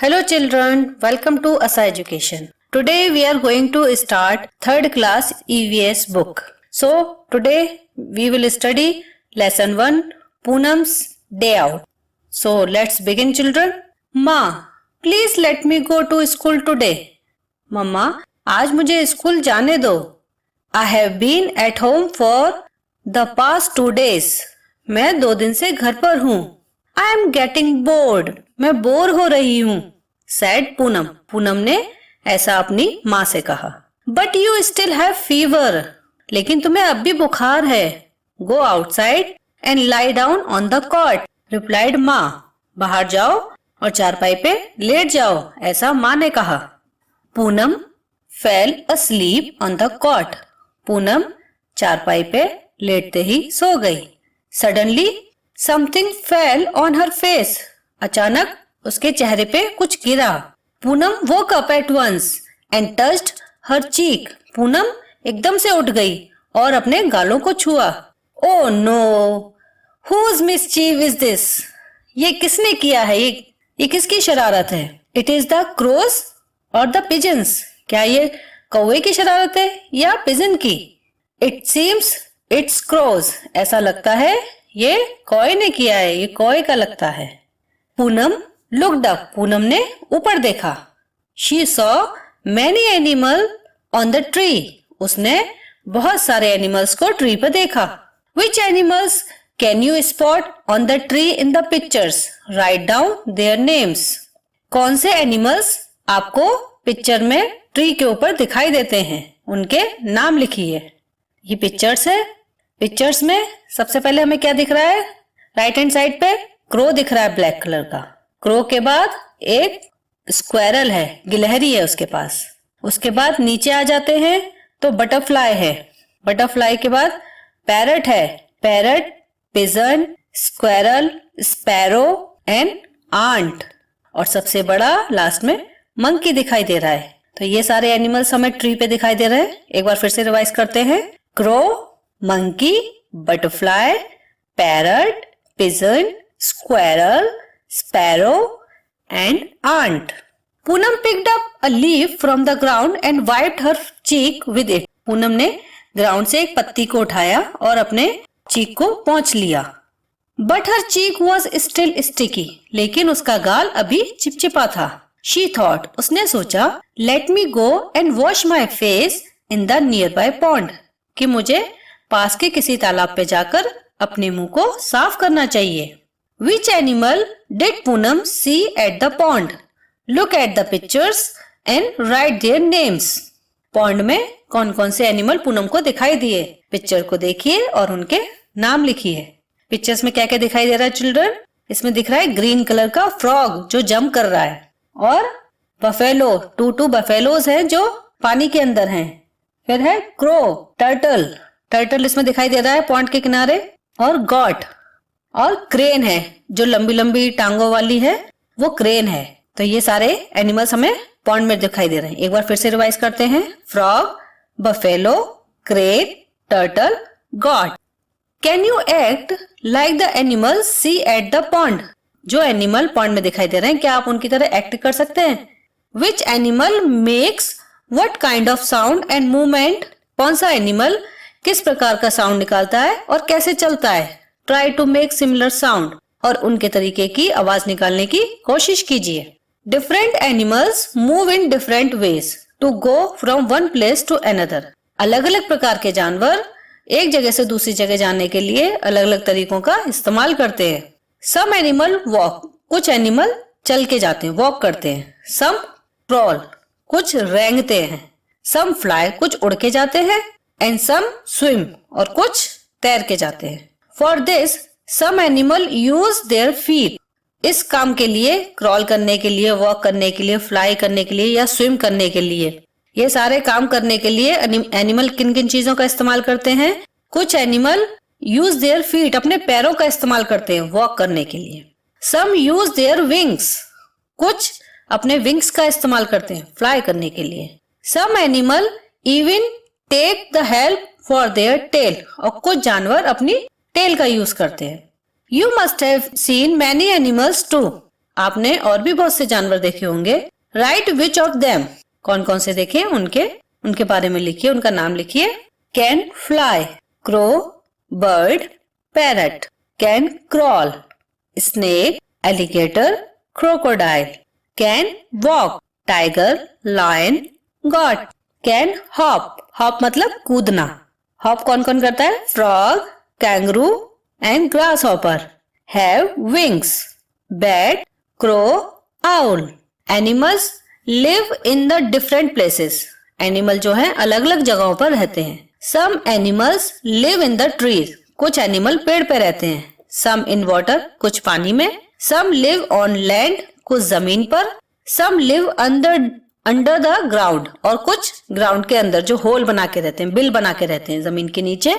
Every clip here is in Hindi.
Hello children, welcome to Asa Education. Today we are going to start third class EVS book. So today we will study lesson 1 Poonam's Day Out. So let's begin children. Ma, please let me go to school today. मम्मा आज मुझे स्कूल जाने दो. I have been at home for the past 2 days. मैं 2 दिन से घर पर हूँ. I am getting bored. मैं बोर हो रही हूँ. Said पूनम. पूनम ने ऐसा अपनी माँ से कहा. But you still have fever. लेकिन तुम्हें अब भी बुखार है. Go outside and lie down on the cot. Replied माँ. बाहर जाओ और चारपाई पे लेट जाओ. ऐसा माँ ने कहा. Poonam fell asleep on the cot. Poonam चारपाई पे लेटते ही सो गई. Suddenly something fell on her face. अचानक उसके चेहरे पे कुछ गिरा. Poonam woke up at once and touched her cheek. Poonam एकदम से उठ गई और अपने गालों को छुआ. Oh no! Whose mischief is this? ये किसने किया है? ये किसकी शरारत है? It is the crows or the pigeons. क्या ये कौवे की शरारत है या पिजन की? It seems it's crows. ऐसा लगता है ये कौवे ने किया है. ये कौवे का लगता है. Poonam looked up. पूनम ने ऊपर देखा. She saw many animals on the tree. उसने बहुत सारे एनिमल्स को ट्री पर देखा. Which animals can you spot on the tree in the pictures? Write down their names. कौन से एनिमल्स आपको पिक्चर में ट्री के ऊपर दिखाई देते हैं? उनके नाम लिखिए. ये पिक्चर्स है. पिक्चर्स में सबसे पहले हमें क्या दिख रहा है? राइट हैंड साइड पे क्रो दिख रहा है ब्लैक कलर का. क्रो के बाद एक स्क्वेरल है, गिलहरी है उसके पास. उसके बाद नीचे आ जाते हैं तो बटरफ्लाई है. बटरफ्लाई के बाद पैरट है. Parrot, pigeon, squirrel, sparrow and ant. और सबसे बड़ा लास्ट में मंकी दिखाई दे रहा है. तो ये सारे एनिमल्स हमें ट्री पे दिखाई दे रहे हैं. एक बार फिर से रिवाइज करते हैं. Crow, monkey, butterfly, parrot, pigeon, squirrel, sparrow and ant. Poonam picked up a leaf from the ground and wiped her cheek with it. Poonam ने ग्राउंड से एक पत्ती को उठाया और अपने चीक को पोंछ लिया. But her cheek was still sticky. लेकिन उसका गाल अभी चिपचिपा था. She thought. उसने सोचा let me go and wash my face in the nearby pond. कि मुझे पास के किसी तालाब पे जाकर अपने मुंह को साफ करना चाहिए. Which animal did Poonam see at the pond? Look at the pictures and write their names. Pond में कौन कौन से एनिमल पूनम को दिखाई दिए? पिक्चर को देखिए और उनके नाम लिखिए. पिक्चर्स में क्या क्या दिखाई दे रहा है चिल्ड्रन? इसमें दिख रहा है ग्रीन कलर का फ्रॉग जो जंप कर रहा है. और बफेलो, 2 बफेलोज हैं जो पानी के अंदर हैं. फिर है क्रो, टर्टल. टर्टल इसमें दिखाई दे रहा है पॉन्ड के किनारे. और गॉट. और क्रेन है जो लंबी लंबी टांगों वाली है, वो क्रेन है. तो ये सारे एनिमल्स हमें पॉन्ड में दिखाई दे रहे हैं. एक बार फिर से रिवाइज करते हैं. Frog, buffalo, crane, turtle, goat. Can you act like the animals see at the pond? जो एनिमल पॉन्ड में दिखाई दे रहे हैं क्या आप उनकी तरह एक्ट कर सकते हैं? Which animal makes what kind of sound and movement? कौन सा एनिमल किस प्रकार का साउंड निकालता है और कैसे चलता है? Try to make similar sound. और उनके तरीके की आवाज निकालने की कोशिश कीजिए. Different animals move in different ways to go from one place to another. अलग अलग प्रकार के जानवर एक जगह से दूसरी जगह जाने के लिए अलग अलग तरीकों का इस्तेमाल करते हैं. Some animal walk. कुछ एनिमल चल के जाते हैं, वॉक करते हैं. Some crawl. कुछ रेंगते हैं. Some fly. कुछ उड़ के जाते हैं. And some swim. और कुछ तैर के जाते हैं. For this, some animal use their feet. इस काम के लिए, क्रॉल करने के लिए, वॉक करने के लिए, फ्लाई करने के लिए या स्विम करने के लिए, ये सारे काम करने के लिए एनिमल किन किन चीजों का इस्तेमाल करते हैं? कुछ एनिमल यूज देयर फीट. अपने पैरों का इस्तेमाल करते हैं वॉक करने के लिए. Some use their wings. कुछ अपने विंग्स का इस्तेमाल करते हैं फ्लाई करने के लिए. Some animal even take the help for their tail. और कुछ जानवर अपनी टेल का यूज करते हैं. You must have seen many animals too. आपने और भी बहुत से जानवर देखे होंगे। राइट विच ऑफ देम, कौन कौन से देखे उनके बारे में लिखिए, उनका नाम लिखिए। Can fly, crow, bird, parrot. Can crawl, snake, alligator, crocodile. Can walk, tiger, lion, goat. Can hop, hop मतलब कूदना। हॉप कौन कौन करता है? Frog, kangaroo and grasshopper. Have wings, bat, crow, owl. Animals live in the different places, animal जो है अलग अलग जगहों पर रहते हैं। Some animals live in the trees, कुछ एनिमल पेड़ पे रहते हैं। सम इन वाटर, कुछ पानी में। सम लिव ऑन लैंड, कुछ जमीन पर। सम लिव अंडर द ग्राउंड, और कुछ ग्राउंड के अंदर जो होल बना के रहते हैं, बिल बना के रहते हैं जमीन के नीचे,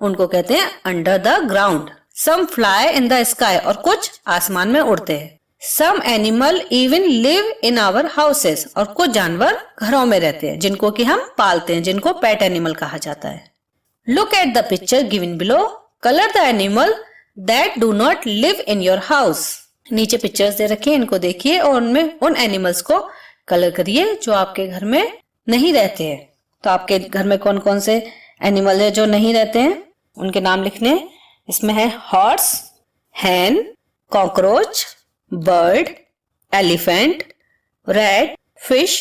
उनको कहते हैं under the ground. Some fly in the sky, और कुछ आसमान में उड़ते हैं। Some animal even live in our houses, और कुछ जानवर घरों में रहते हैं जिनको कि हम पालते हैं, जिनको पेट एनिमल कहा जाता है। Look at the picture given below, colour the animal that do not live in your house. नीचे पिक्चर्स दे रखी है, इनको देखिए और उनमें उन एनिमल्स को कलर करिए जो आपके घर में नहीं रहते हैं। तो आपके घर में कौन कौन से एनिमल है जो नहीं रहते हैं, उनके नाम लिखने। इसमें है horse, hen, cockroach, bird, elephant, rat, fish,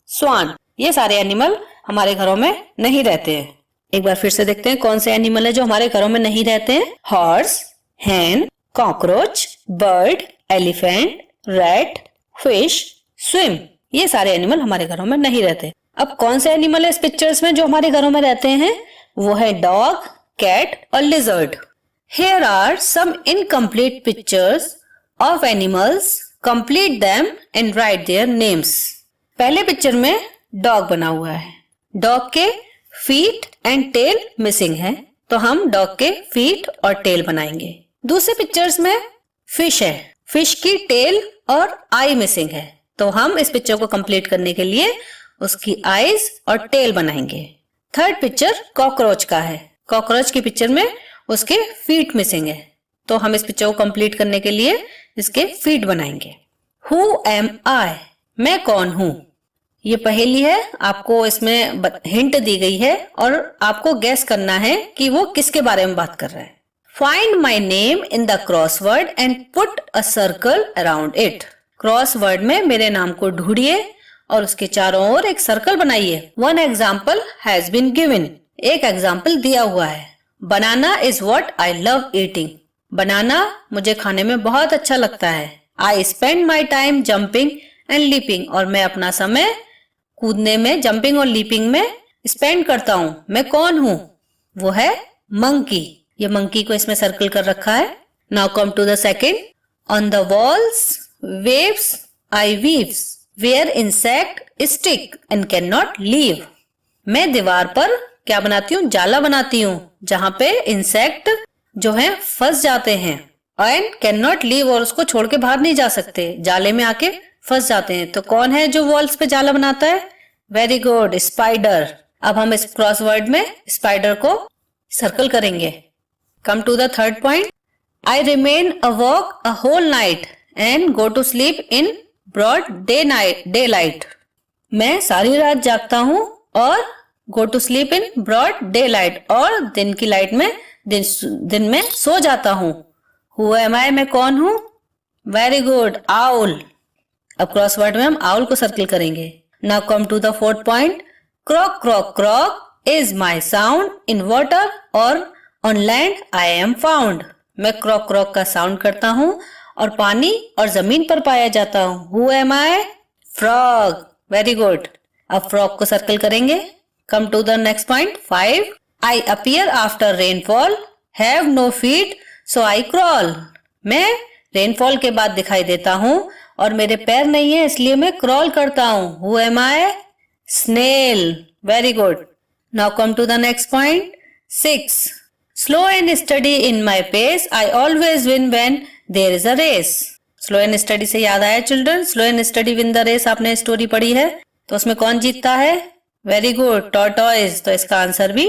swan. ये सारे एनिमल हमारे घरों में नहीं रहते हैं। एक बार फिर से देखते हैं कौन से एनिमल है जो हमारे घरों में नहीं रहते हैं। Horse, hen, cockroach, bird, elephant, rat, fish, swim. ये सारे एनिमल हमारे घरों में नहीं रहते। अब कौन से एनिमल है इस पिक्चर्स में जो हमारे घरों में रहते हैं? वो है डॉग, कैट और lizard. Here are some incomplete pictures of animals. Complete them and write their names. पहले पिक्चर में डॉग बना हुआ है। डॉग के फीट एंड टेल मिसिंग है, तो हम डॉग के फीट और टेल बनाएंगे। दूसरे पिक्चर्स में फिश है, फिश की टेल और आई मिसिंग है, तो हम इस पिक्चर को कंप्लीट करने के लिए उसकी आईज और टेल बनाएंगे। थर्ड पिक्चर कॉकरोच का है, कॉकरोच की पिक्चर में उसके फीट मिसिंग है, तो हम इस पिक्चर को कंप्लीट करने के लिए इसके फीट बनाएंगे। Who am I? मैं कौन हूँ? ये पहेली है, आपको इसमें हिंट दी गई है और आपको गैस करना है कि वो किसके बारे में बात कर रहा है। Find my name in the crossword and put a circle around it. Crossword में मेरे नाम को ढूंढिए और उसके चारों ओर एक सर्कल बनाइए। One example has been given. एक एग्जाम्पल दिया हुआ है। Banana is what I love eating. बनाना मुझे खाने में बहुत अच्छा लगता है। I spend my time jumping and leaping. और मैं अपना समय कूदने में, जंपिंग और लीपिंग में स्पेंड करता हूँ। मैं कौन हूँ? वो है मंकी। ये मंकी को इसमें सर्कल कर रखा है। Now come to the second. On the walls, waves I weaves, where insect stick and cannot leave. मैं दीवार पर क्या बनाती हूँ? जाला बनाती हूँ, जहाँ पे इंसेक्ट जो है फंस जाते हैं एंड कैन नॉट लीव, और उसको छोड़ के बाहर नहीं जा सकते, जाले में आके फंस जाते हैं। तो कौन है जो वॉल्स पे जाला बनाता है? Very good, spider. अब हम इस क्रॉसवर्ड में स्पाइडर को सर्कल करेंगे। Come to the third point. I remain awake a whole night and go to sleep in broad daylight. मैं सारी रात जागता हूँ और go to sleep in broad daylight, और दिन की लाइट में दिन में सो जाता हूँ। Who am I? मैं कौन हूँ? Very good, owl. अब क्रॉसवर्ड में हम आउल को सर्कल करेंगे। Now come to the fourth point. Croak croak croak is my sound in water और on land I am found. मैं क्रॉक क्रॉक का साउंड करता हूँ और पानी और जमीन पर पाया जाता हूँ। Who am I? Frog. Very good. अब फ्रॉग को सर्कल करेंगे। Come to the next point. 5. I appear after rainfall, have no feet, so I crawl. मैं रेनफॉल के बाद दिखाई देता हूँ और मेरे पैर नहीं है, इसलिए मैं क्रॉल करता हूँ। Who am I? Snail. Very good. Now come to the next point. 6. Slow and steady in my pace, I always win when there is a race. Slow and steady से याद आया children? Slow and steady win the race आपने स्टोरी पढ़ी है, तो उसमें कौन जीतता है? Very good, tortoise. तो इसका आंसर भी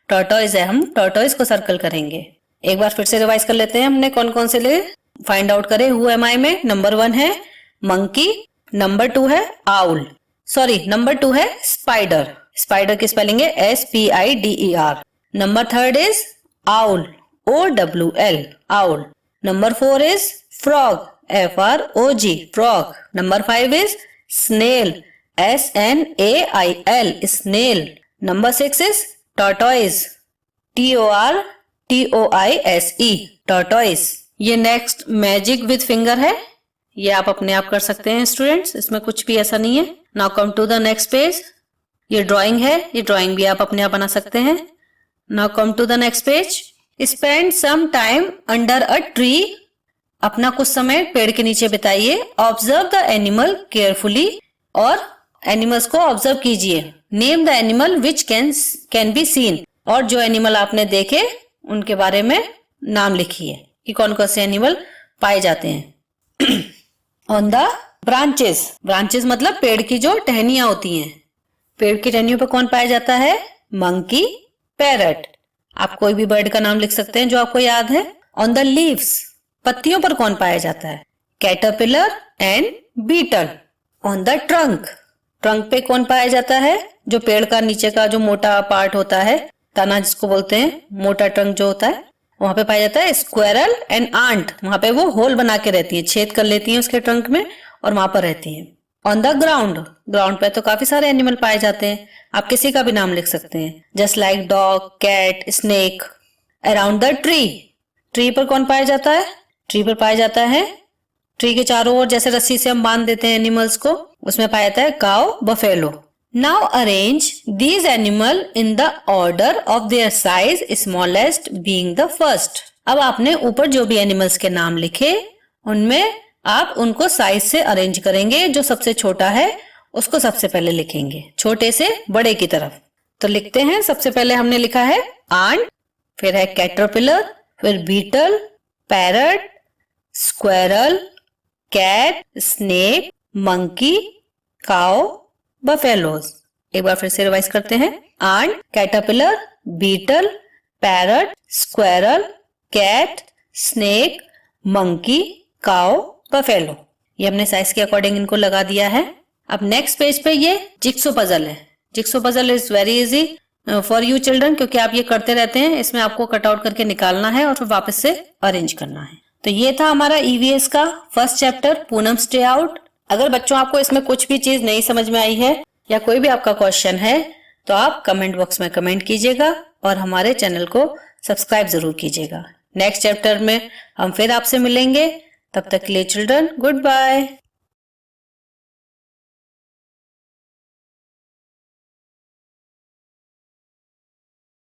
टॉर्टोइज है। हम टॉर्टोइज को सर्कल करेंगे। एक बार फिर से रिवाइज कर लेते हैं हमने कौन कौन से लिए। फाइंड आउट करें हु एम आई में। नंबर 1 है मंकी, नंबर 2 है आउल, सॉरी नंबर 2 है स्पाइडर, स्पाइडर की स्पेलिंग है SPIDER। Number 3 is owl, OWL, owl. Number 4 is frog, FROG, frog. Number 5 is snail, SNAIL, snail. Number 6 is tortoise, TORTOISE, tortoise. ये नेक्स्ट मैजिक विद फिंगर है, ये आप अपने आप कर सकते हैं स्टूडेंट्स, इसमें कुछ भी ऐसा नहीं है। Now come to the next page. ये ड्राइंग है, ये ड्राइंग भी आप अपने आप बना सकते हैं। Now come to the next page. Spend some time under a tree, अपना कुछ समय पेड़ के नीचे बिताइए। ऑब्जर्व द एनिमल केयरफुली, और एनिमल्स को ऑब्जर्व कीजिए। Name the animal which can be seen, और जो एनिमल आपने देखे उनके बारे में नाम लिखिए कि कौन कौन से एनिमल पाए जाते हैं। ऑन द ब्रांचेस, ब्रांचेस मतलब पेड़ की जो टहनियां होती हैं, पेड़ की टहनियों पर कौन पाया जाता है? Monkey, parrot. आप कोई भी बर्ड का नाम लिख सकते हैं जो आपको याद है। ऑन द लीव्स, पत्तियों पर कौन पाया जाता है? Caterpillar and beetle. On the trunk, trunk पे कौन पाया जाता है? जो पेड़ का नीचे का जो मोटा पार्ट होता है, तना जिसको बोलते हैं, मोटा ट्रंक जो होता है, वहां पे पाया जाता है स्क्वेरल एंड आंट। वहां पे वो होल बना के रहती है, छेद कर लेती है उसके ट्रंक में और वहां पर रहती है। ऑन द ग्राउंड, ग्राउंड पे तो काफी सारे एनिमल पाए जाते हैं, आप किसी का भी नाम लिख सकते हैं, just like dog, cat, snake. Around the tree, tree पर कौन पाया जाता है? ट्री पर पाया जाता है, ट्री के चारों ओर जैसे रस्सी से हम बांध देते हैं एनिमल्स को, उसमें पाया जाता है cow, buffalo. Now arrange these animal in the order of their size, smallest being the first. अब आपने ऊपर जो भी एनिमल्स के नाम लिखे उनमें आप उनको साइज से अरेंज करेंगे, जो सबसे छोटा है उसको सबसे पहले लिखेंगे, छोटे से बड़े की तरफ। तो लिखते हैं, सबसे पहले हमने लिखा है आंट, फिर है कैटरपिलर, फिर beetle, parrot, squirrel, cat, snake, monkey, cow, buffaloes. एक बार फिर से रिवाइज करते हैं। Ant, caterpillar, beetle, parrot, squirrel, cat, snake, monkey, cow, buffalo. ये हमने साइज के अकॉर्डिंग इनको लगा दिया है। अब नेक्स्ट पेज पे ये जिक्सो पजल है। Jigsaw puzzle is very easy for you children, क्योंकि आप ये करते रहते हैं। इसमें आपको कट आउट करके निकालना है और फिर वापस से अरेंज करना है। तो ये था हमारा ईवीएस का first chapter, Poonam stay out. अगर बच्चों आपको इसमें कुछ भी चीज नहीं समझ में आई है या कोई भी आपका क्वेश्चन है तो आप कमेंट बॉक्स में कमेंट कीजिएगा और हमारे चैनल को सब्सक्राइब जरूर कीजिएगा। नेक्स्ट चैप्टर में हम फिर आपसे मिलेंगे, तब तक के लिए चिल्ड्रन गुड बाय।